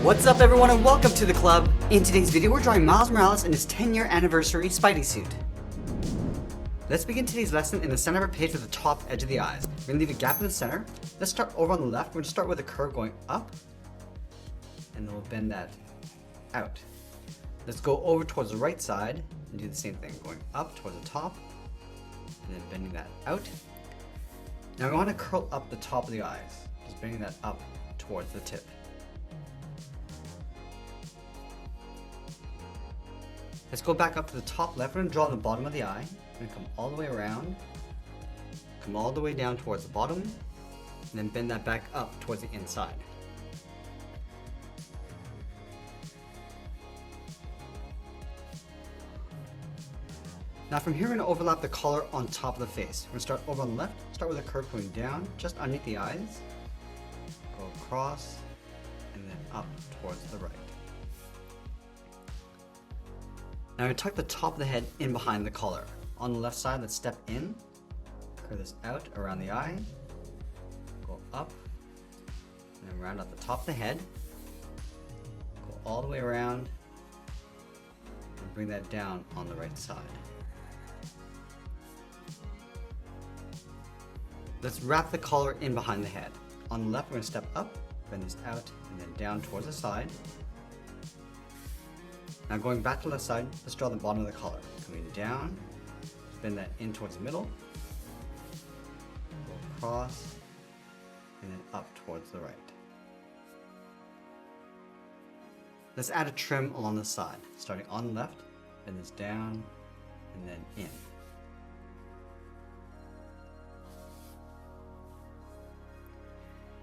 What's up everyone and welcome to the club. In today's video we're drawing Miles Morales in his 10-year anniversary Spidey suit. Let's begin today's lesson in the center of our page with the top edge of the eyes. We're going to leave a gap in the center. Let's start over on the left. We're going to start with a curve going up and then we'll bend that out. Let's go over towards the right side and do the same thing, going up towards the top and then bending that out. Now I want to curl up the top of the eyes, just bending that up towards the tip. Let's go back up to the top left. We're going to draw the bottom of the eye. We're going to come all the way around, come all the way down towards the bottom, and then bend that back up towards the inside. Now from here we're going to overlap the color on top of the face. We're going to start over on the left, start with a curve going down, just underneath the eyes, go across, and then up towards the right. Now we tuck the top of the head in behind the collar. On the left side, let's step in, curve this out around the eye, go up, and then round out the top of the head, go all the way around, and bring that down on the right side. Let's wrap the collar in behind the head. On the left, we're going to step up, bend this out, and then down towards the side. Now going back to the left side, let's draw the bottom of the collar. Coming down, bend that in towards the middle, go across, and then up towards the right. Let's add a trim along the side, starting on the left, bend this down, and then in.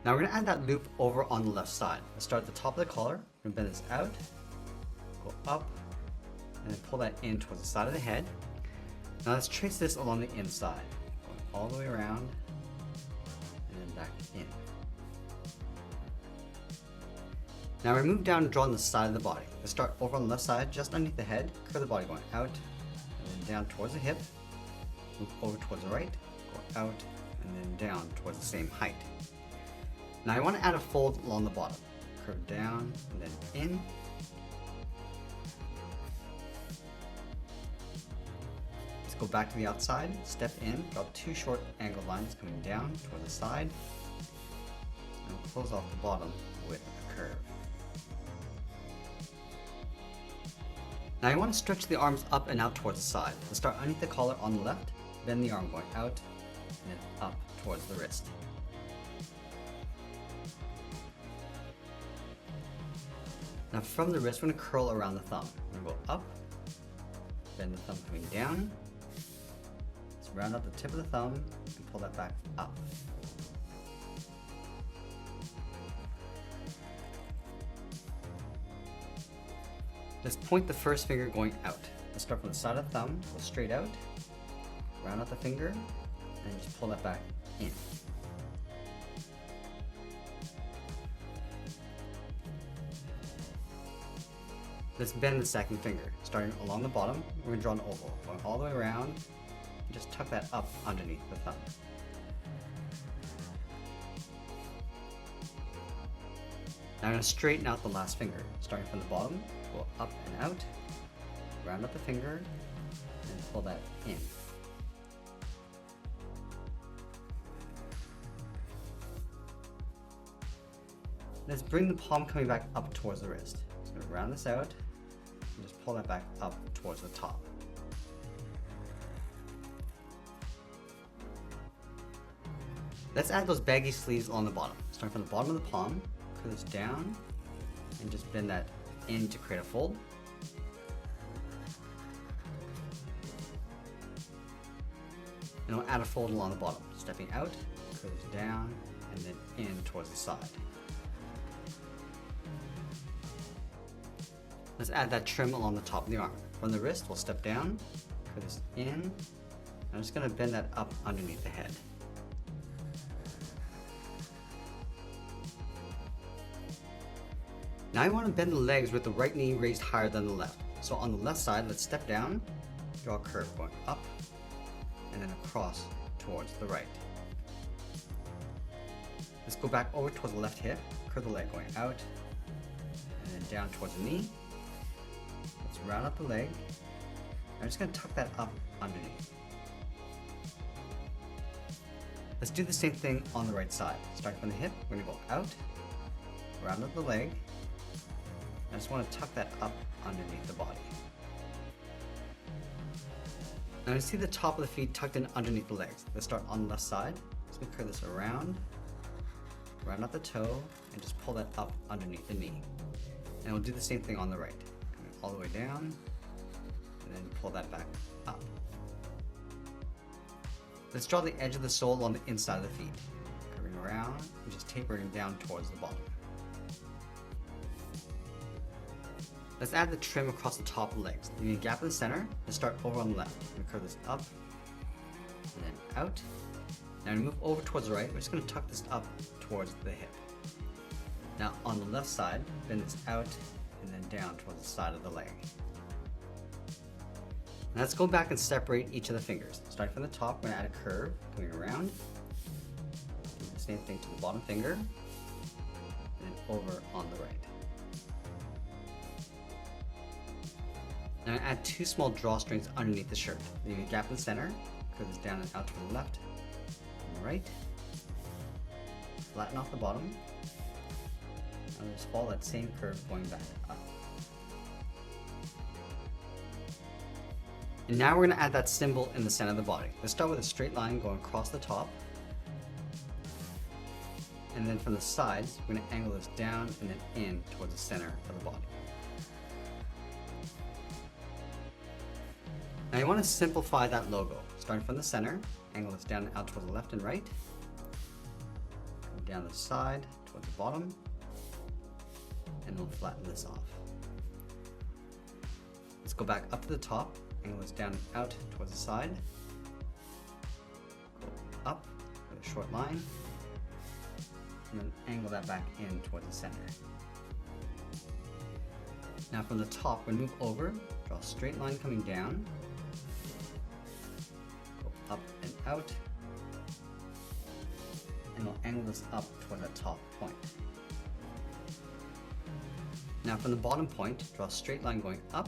Now we're going to add that loop over on the left side. Let's start at the top of the collar, we're going to bend this out, go up, and then pull that in towards the side of the head. Now let's trace this along the inside, going all the way around, and then back in. Now we move down and draw on the side of the body. Let's start over on the left side, just underneath the head, curve the body going out, and then down towards the hip, move over towards the right, go out, and then down towards the same height. Now I want to add a fold along the bottom, curve down, and then in. Go back to the outside, step in, draw two short angled lines coming down toward the side, and we'll close off the bottom with a curve. Now you want to stretch the arms up and out towards the side. Let's start underneath the collar on the left, bend the arm going out, and then up towards the wrist. Now from the wrist, we're going to curl around the thumb. We're going to go up, bend the thumb coming down, round out the tip of the thumb and pull that back up. Let's point the first finger going out. Let's start from the side of the thumb, go straight out, round out the finger, and just pull that back in. Let's bend the second finger. Starting along the bottom, we're going to draw an oval, going all the way around, just tuck that up underneath the thumb. Now I'm going to straighten out the last finger. Starting from the bottom, go up and out, round up the finger, and pull that in. Let's bring the palm coming back up towards the wrist. So I'm going to round this out, and just pull that back up towards the top. Let's add those baggy sleeves on the bottom. Starting from the bottom of the palm, curve this down, and just bend that in to create a fold. And I'll add a fold along the bottom, stepping out, curve this down, and then in towards the side. Let's add that trim along the top of the arm. From the wrist, we'll step down, curve this in. I'm just going to bend that up underneath the head. Now I want to bend the legs with the right knee raised higher than the left. So on the left side, let's step down, draw a curve going up, and then across towards the right. Let's go back over towards the left hip, curve the leg going out, down towards the knee. Let's round up the leg. I'm just going to tuck that up underneath. Let's do the same thing on the right side. Starting from the hip, we're going to go out, round up the leg. I just want to tuck that up underneath the body. Now you see the top of the feet tucked in underneath the legs. Let's start on the left side. Just going to curl this around, round up the toe, and just pull that up underneath the knee. And we'll do the same thing on the right. Coming all the way down, and then pull that back up. Let's draw the edge of the sole on the inside of the feet. Curving around, and just tapering down towards the bottom. Let's add the trim across the top of the legs. Leaving a gap in the center. Let's start over on the left. I'm going to curve this up, and then out. Now we move over towards the right. We're just going to tuck this up towards the hip. Now on the left side, bend this out and then down towards the side of the leg. Now let's go back and separate each of the fingers. Starting from the top, we're going to add a curve, coming around. Do the same thing to the bottom finger, and then over on the right. Now add two small drawstrings underneath the shirt, leaving a gap in the center. Curve this down and out to the left and right. Flatten off the bottom, and just follow that same curve going back up. And now we're going to add that symbol in the center of the body. Let's start with a straight line going across the top. And then from the sides, we're going to angle this down and then in towards the center of the body. Now you want to simplify that logo. Starting from the center, angle this down and out towards the left and right. Come down the side towards the bottom. And we'll flatten this off. Let's go back up to the top. Angle this down and out towards the side. Go up with a short line. And then angle that back in towards the center. Now from the top, we move over, draw a straight line coming down. Go up and out. And we'll angle this up toward the top point. Now from the bottom point, draw a straight line going up.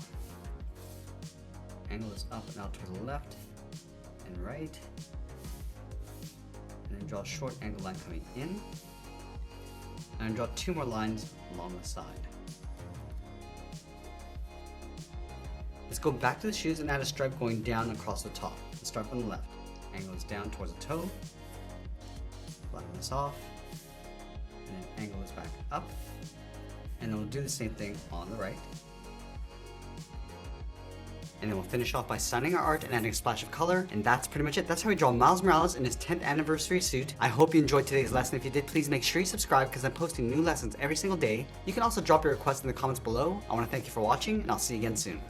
Angle this up and out to the left and right. And then draw a short angle line coming in. And draw two more lines along the side. Let's go back to the shoes and add a stripe going down across the top. Let's start from the left. Angle this down towards the toe. Flatten this off. And then angle this back up. And then we'll do the same thing on the right. And then we'll finish off by signing our art and adding a splash of color. And that's pretty much it. That's how we draw Miles Morales in his 10th anniversary suit. I hope you enjoyed today's lesson. If you did, please make sure you subscribe because I'm posting new lessons every single day. You can also drop your requests in the comments below. I want to thank you for watching, and I'll see you again soon.